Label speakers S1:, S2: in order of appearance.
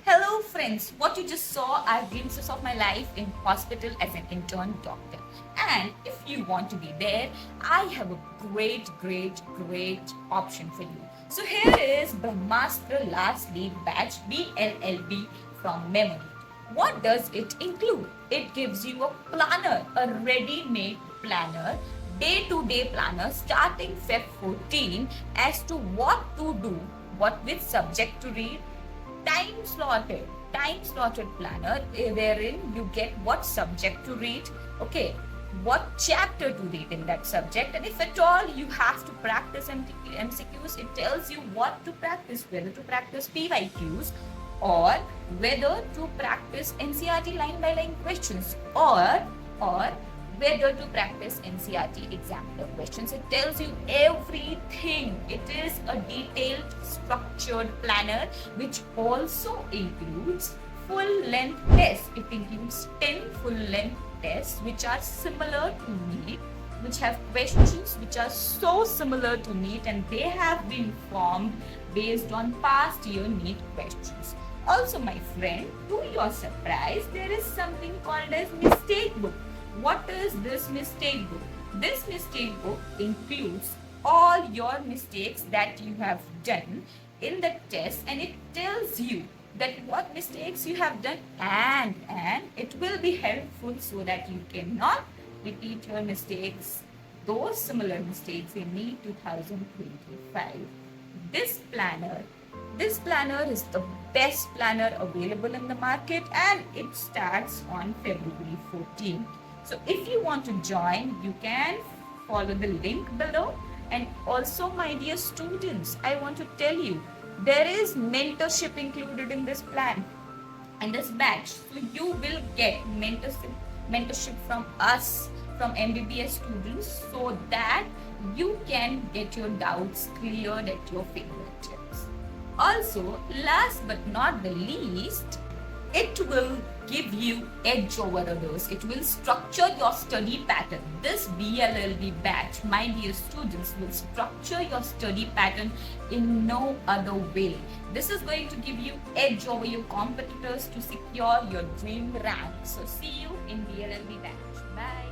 S1: Hello friends, what you just saw are glimpses of my life in hospital as an intern doctor. And if you want to be there, I have a great option for you. So here is Brahmastra Last Lead Batch BLLB from Memory. What does it include? It gives you a planner, a ready-made planner, day-to-day planner starting Feb 14 as to what to do, what which subject to read, time slotted planner wherein you get what subject to read, okay, what chapter to read in that subject, and if at all you have to practice MCQs, it tells you what to practice, whether to practice PYQs or whether to practice NCRT line by line questions, or whether to practice NCRT examiner questions. It tells you everything. It is a detailed, structured planner which also includes full length tests. It includes 10 full length tests which are similar to NEET, which have questions which are so similar to NEET, and they have been formed based on past year NEET questions. Also, my friend, to your surprise, there is something called as mistake book. What is this mistake book? This mistake book includes all your mistakes that you have done in the test, and it tells you that what mistakes you have done, and it will be helpful so that you cannot repeat your mistakes, those similar mistakes in NEET 2025. This planner this planner is the best planner available in the market, and it starts on February 14th. So if you want to join, you can follow the link below. And also, my dear students, I want to tell you, there is mentorship included in this plan and this batch. So you will get mentorship from us, from MBBS students, so that you can get your doubts cleared at your fingertips. Also, last but not the least, it will give you edge over others. It will structure your study pattern. This BLLB batch, my dear students, will structure your study pattern in no other way. This is going to give you edge over your competitors to secure your dream rank. So see you in BLLB batch. Bye.